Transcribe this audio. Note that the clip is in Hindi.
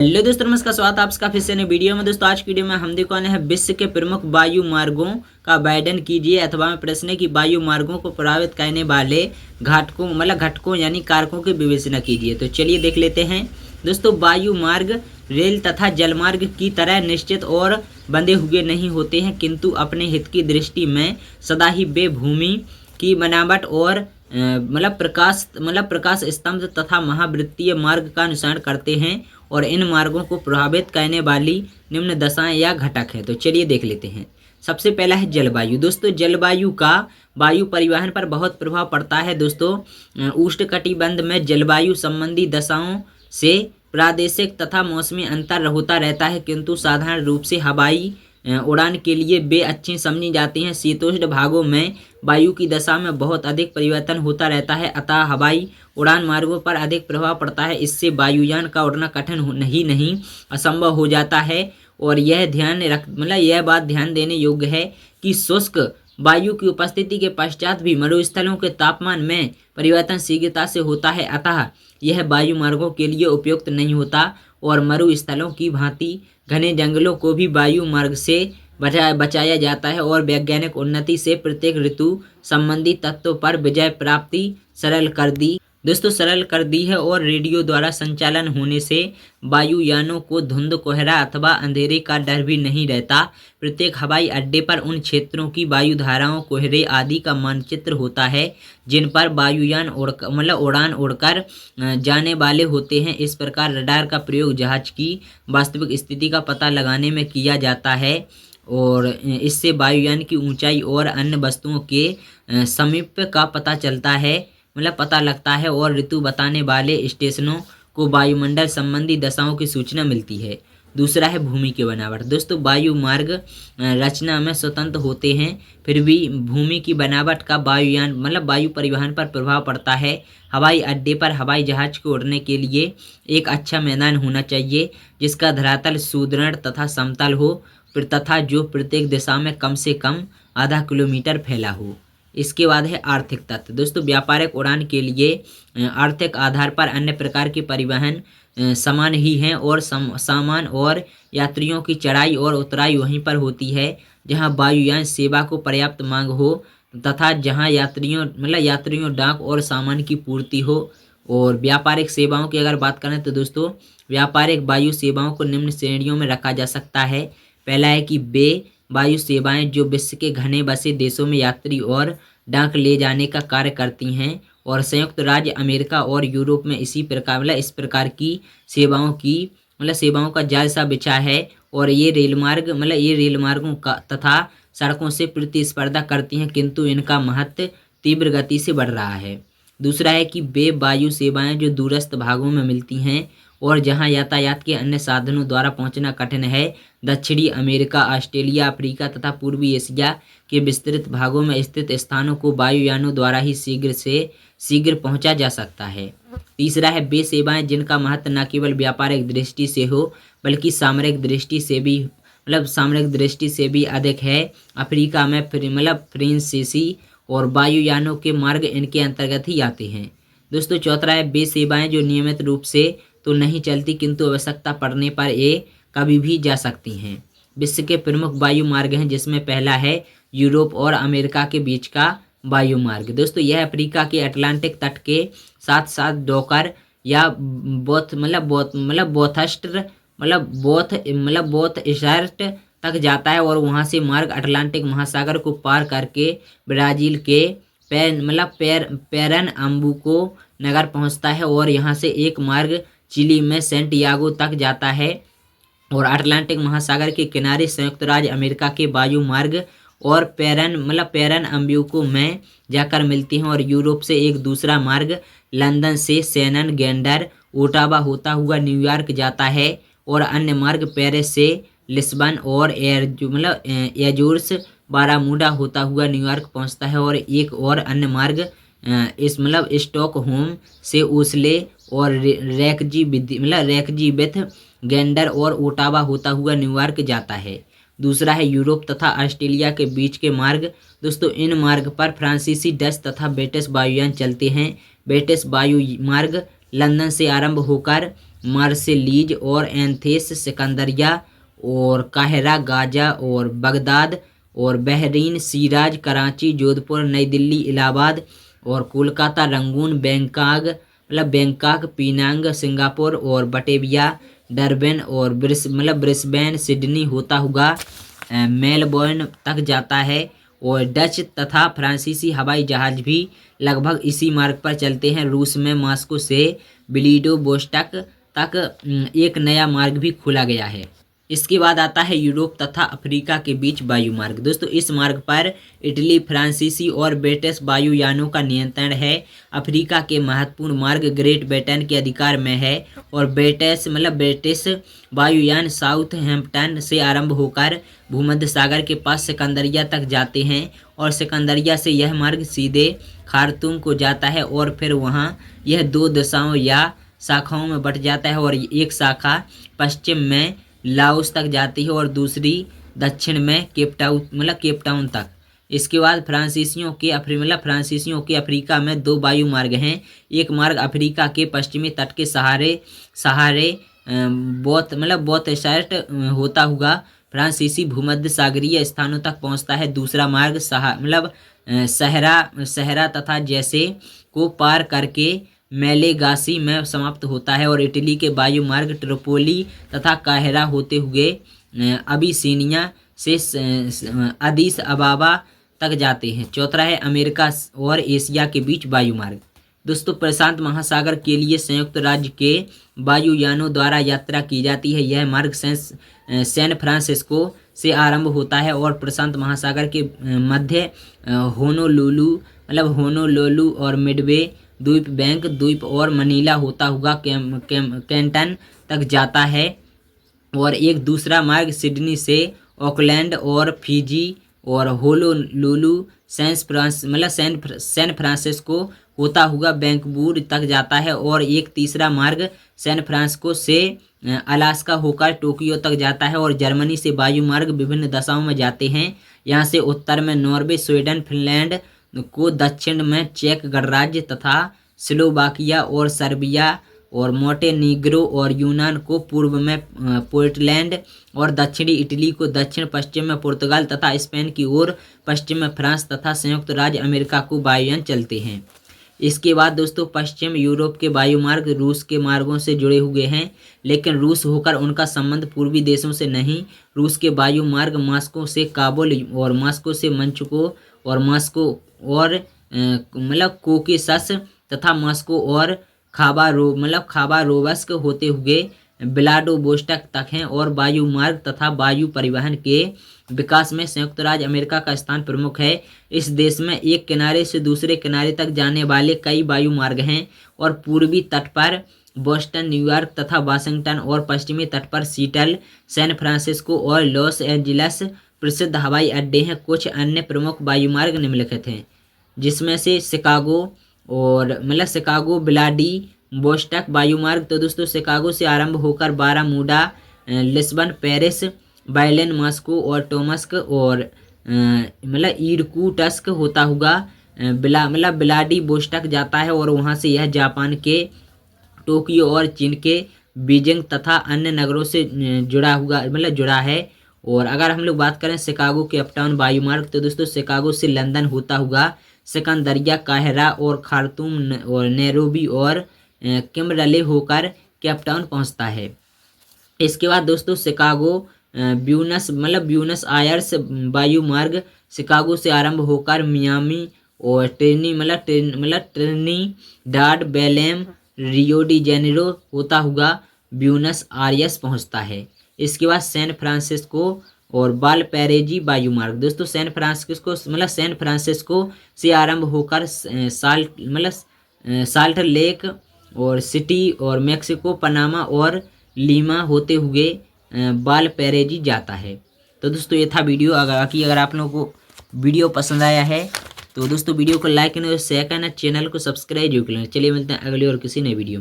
हेलो दोस्तों, नमस्कार। स्वागत है आपका फिर से नई वीडियो में। दोस्तों आज की वीडियो में हम दिखाने हैं विश्व के प्रमुख वायु मार्गों का वर्णन कीजिए अथवा में प्रश्न है कि वायु मार्गों को प्रभावित करने वाले घटकों यानी कारकों की विवेचना कीजिए। तो चलिए देख लेते हैं। दोस्तों वायु मार्ग रेल तथा जलमार्ग की तरह निश्चित और बंधे हुए नहीं होते हैं, किंतु अपने हित की दृष्टि में सदा ही वे भूमि की बनावट और प्रकाश स्तंभ तथा महावृत्तीय मार्ग का अनुसरण करते हैं और इन मार्गों को प्रभावित करने वाली निम्न दशाएं या घटक हैं। तो चलिए देख लेते हैं। सबसे पहला है जलवायु। दोस्तों जलवायु का वायु परिवहन पर बहुत प्रभाव पड़ता है। दोस्तों उष्णकटिबंध में जलवायु संबंधी दशाओं से प्रादेशिक तथा मौसमी अंतर होता रहता है, किंतु साधारण रूप से हवाई उड़ान के लिए वे अच्छी समझी जाती हैं। शीतोष्ण भागों में वायु की दशा में बहुत अधिक परिवर्तन होता रहता है, अतः हवाई उड़ान मार्गों पर अधिक प्रभाव पड़ता है। इससे वायुयान का उड़ना कठिन नहीं असंभव हो जाता है। और यह बात ध्यान देने योग्य है कि शुष्क वायु की उपस्थिति के पश्चात भी मरुस्थलों के तापमान में परिवर्तन शीघ्रता से होता है, अतः यह वायु मार्गों के लिए उपयुक्त नहीं होता। और मरुस्थलों की भांति घने जंगलों को भी वायु मार्ग से बचाया जाता है और वैज्ञानिक उन्नति से प्रत्येक ऋतु संबंधी तत्वों पर विजय प्राप्ति सरल कर दी है। और रेडियो द्वारा संचालन होने से वायुयानों को धुंध, कोहरा अथवा अंधेरे का डर भी नहीं रहता। प्रत्येक हवाई अड्डे पर उन क्षेत्रों की वायु धाराओं, कोहरे आदि का मानचित्र होता है जिन पर वायुयान उड़ान उड़कर जाने वाले होते हैं। इस प्रकार रडार का प्रयोग जहाज की वास्तविक स्थिति का पता लगाने में किया जाता है और इससे वायुयान की ऊंचाई और अन्य वस्तुओं के समीप का पता लगता है और ऋतु बताने वाले स्टेशनों को वायुमंडल संबंधी दशाओं की सूचना मिलती है। दूसरा है भूमि की बनावट। दोस्तों वायु मार्ग रचना में स्वतंत्र होते हैं, फिर भी भूमि की बनावट का वायु परिवहन पर प्रभाव पड़ता है। हवाई अड्डे पर हवाई जहाज को उड़ने के लिए एक अच्छा मैदान होना चाहिए जिसका धरातल सुदृढ़ तथा समतल हो तथा जो प्रत्येक दिशा में कम से कम आधा किलोमीटर फैला हो। इसके बाद है आर्थिक तत्व। दोस्तों व्यापारिक उड़ान के लिए आर्थिक आधार पर अन्य प्रकार के परिवहन समान ही हैं और सामान और यात्रियों की चढ़ाई और उतराई वहीं पर होती है जहां वायुयान सेवा को पर्याप्त मांग हो तथा जहां यात्रियों डाक और सामान की पूर्ति हो। और व्यापारिक सेवाओं की अगर बात करें तो दोस्तों व्यापारिक वायु सेवाओं को निम्न श्रेणियों में रखा जा सकता है। पहला है कि वे वायु सेवाएं जो विश्व के घने बसे देशों में यात्री और डाक ले जाने का कार्य करती हैं और संयुक्त राज्य अमेरिका और यूरोप में इस प्रकार की सेवाओं का जाल सा बिछा है और ये रेलमार्गों का तथा सड़कों से प्रतिस्पर्धा करती हैं, किंतु इनका महत्व तीव्र गति से बढ़ रहा है। दूसरा है कि वे वायु सेवाएं जो दूरस्थ भागों में मिलती हैं और जहां यातायात के अन्य साधनों द्वारा पहुंचना कठिन है। दक्षिणी अमेरिका, ऑस्ट्रेलिया, अफ्रीका तथा पूर्वी एशिया के विस्तृत भागों में स्थित स्थानों को वायुयानों द्वारा ही शीघ्र पहुंचा जा सकता है। तीसरा है वे सेवाएं जिनका महत्व न केवल व्यापारिक दृष्टि से हो बल्कि सामरिक दृष्टि से भी अधिक है। अफ्रीका में फ्रांसीसी और वायुयानों के मार्ग इनके अंतर्गत ही आते हैं। दोस्तों चौथा है वे सेवाएं जो नियमित रूप से तो नहीं चलती किंतु आवश्यकता पड़ने पर ये कभी भी जा सकती हैं। विश्व के प्रमुख वायु मार्ग हैं जिसमें पहला है यूरोप और अमेरिका के बीच का वायु मार्ग। दोस्तों यह अफ्रीका के अटलांटिक तट के साथ साथ डोकर या बोथस्टर्ट तक जाता है और वहां से मार्ग अटलांटिक महासागर को पार करके ब्राजील के पेरनअम्बुको नगर पहुंचता है और यहाँ से एक मार्ग चिली में सैंटियागो तक जाता है और अटलांटिक महासागर के किनारे संयुक्त राज्य अमेरिका के वायु मार्ग और पेरनअम्बुको में जाकर मिलती हैं। और यूरोप से एक दूसरा मार्ग लंदन से शेनन, गेंडर, ओटावा होता हुआ न्यूयॉर्क जाता है और अन्य मार्ग पेरिस से लिस्बन और एजोर्स बारामूडा होता हुआ न्यूयॉर्क पहुंचता है। और एक और अन्य मार्ग स्टॉकहोम से ओस्ले और रेकजीविथ, गेंडर और ओटावा होता हुआ न्यूयॉर्क जाता है। दूसरा है यूरोप तथा ऑस्ट्रेलिया के बीच के मार्ग। दोस्तों इन मार्ग पर फ्रांसीसी, डच तथा ब्रिटिश वायुयान चलते हैं। ब्रिटिश वायु मार्ग लंदन से आरंभ होकर मार्सेलीज और एथेंस, सिकंदरिया और काहिरा, गाजा और बगदाद और बहरीन, शिराज, कराची, जोधपुर, नई दिल्ली, इलाहाबाद और कोलकाता, रंगून, बैंकॉक, पीनांग, सिंगापुर और बटेविया, डरबन और ब्रिस्बेन, सिडनी होता हुआ मेलबोर्न तक जाता है। और डच तथा फ्रांसीसी हवाई जहाज भी लगभग इसी मार्ग पर चलते हैं। रूस में मॉस्को से व्लादिवोस्टोक तक एक नया मार्ग भी खोला गया है। इसके बाद आता है यूरोप तथा अफ्रीका के बीच वायु मार्ग। दोस्तों इस मार्ग पर इटली, फ्रांसीसी और ब्रिटिश वायुयानों का नियंत्रण है। अफ्रीका के महत्वपूर्ण मार्ग ग्रेट ब्रिटेन के अधिकार में है और ब्रिटिश वायुयान साउथहैम्पटन से आरंभ होकर भूमध्य सागर के पास सिकंदरिया तक जाते हैं और सिकंदरिया से यह मार्ग सीधे खार्तूम को जाता है और फिर वहाँ यह 2 दिशाओं या शाखाओं में बट जाता है और एक शाखा पश्चिम में लाओस तक जाती है और दूसरी दक्षिण में केपटाउन तक। इसके बाद फ्रांसीसियों के अफ्रीका में 2 वायु मार्ग हैं। एक मार्ग अफ्रीका के पश्चिमी तट के सहारे बोतशर्ट होता हुआ फ्रांसीसी भूमध्य सागरीय स्थानों तक पहुंचता है। दूसरा मार्ग सहरा तथा जैसे को पार करके मेलेगासी में समाप्त होता है और इटली के वायु मार्ग ट्रिपोली तथा काहिरा होते हुए अबिसिनिया से अदीस अबाबा तक जाते हैं। चौथा है अमेरिका और एशिया के बीच वायु मार्ग। दोस्तों प्रशांत महासागर के लिए संयुक्त राज्य के वायुयानों द्वारा यात्रा की जाती है। यह मार्ग सैन फ्रांसिस्को से आरंभ होता है और प्रशांत महासागर के मध्य होनोलुलु और मिडवे द्वीप, बैंक द्वीप और मनीला होता हुआ कैंटन तक जाता है। और एक दूसरा मार्ग सिडनी से ऑकलैंड और फिजी और होनोलुलु सैन फ्रांसिस्को होता हुआ वैंकूवर तक जाता है। और एक तीसरा मार्ग सैन फ्रांसिस्को से अलास्का होकर टोक्यो तक जाता है। और जर्मनी से वायु मार्ग विभिन्न दिशाओं में जाते हैं। यहाँ से उत्तर में नॉर्वे, स्वीडन, फिनलैंड को, दक्षिण में चेक गणराज्य तथा स्लोवाकिया और सर्बिया और मोंटेनीग्रो और यूनान को, पूर्व में पोर्टलैंड और दक्षिणी इटली को, दक्षिण पश्चिम में पुर्तगाल तथा स्पेन की ओर, पश्चिम में फ्रांस तथा संयुक्त राज्य अमेरिका को वायुयान चलते हैं। इसके बाद दोस्तों पश्चिम यूरोप के वायुमार्ग रूस के मार्गों से जुड़े हुए हैं, लेकिन रूस होकर उनका संबंध पूर्वी देशों से नहीं। रूस के वायु मार्ग मॉस्को से काबुल और मॉस्को से मंचुको और मॉस्को और कोकेसस तथा मॉस्को और खाबारोव्स्क होते हुए व्लादिवोस्टोक तक हैं। और वायु मार्ग तथा वायु परिवहन के विकास में संयुक्त राज्य अमेरिका का स्थान प्रमुख है। इस देश में एक किनारे से दूसरे किनारे तक जाने वाले कई वायु मार्ग हैं और पूर्वी तट पर बोस्टन, न्यूयॉर्क तथा वाशिंगटन और पश्चिमी तट पर सीटल, सैन फ्रांसिस्को और लॉस एंजिल्स प्रसिद्ध हवाई अड्डे हैं। कुछ अन्य प्रमुख वायुमार्ग निम्नलिखित हैं, जिसमें से शिकागो व्लादिवोस्टोक वायुमार्ग। तो दोस्तों शिकागो से आरंभ होकर बारामूडा, लिस्बन, पेरिस, बर्लिन, मॉस्को और टोमस्क और इरकुटस्क होता हुआ व्लादिवोस्टोक जाता है और वहां से यह जापान के टोक्यो और चीन के बीजिंग तथा अन्य नगरों से जुड़ा है। और अगर हम लोग बात करें शिकागो के अपटाउन वायुमार्ग, तो दोस्तों शिकागो से लंदन होता हुआ सिकंदरिया, काहिरा और खार्तूम और नैरोबी और किम्बरले होकर केपटाउन पहुंचता है। इसके बाद दोस्तों शिकागो ब्यूनस आयर्स वायु मार्ग शिकागो से आरंभ होकर मियामी और ट्रिनिडाद, बेलेम, रियो डी जेनेरो होता हुआ ब्यूनस आयर्स पहुंचता है। इसके बाद सैन फ्रांसिस्को और वालपैरेजी वायु मार्ग। दोस्तों सैन फ्रांसिस्को से आरंभ होकर साल्ट लेक और सिटी और मेक्सिको, पनामा और लीमा होते हुए वालपैरेजी जाता है। तो दोस्तों ये था वीडियो। अगर आप लोगों को वीडियो पसंद आया है तो दोस्तों वीडियो को लाइक करना और शेयर करना, चैनल को सब्सक्राइब जरूर करना। चलिए मिलते हैं अगली और किसी नए वीडियो में।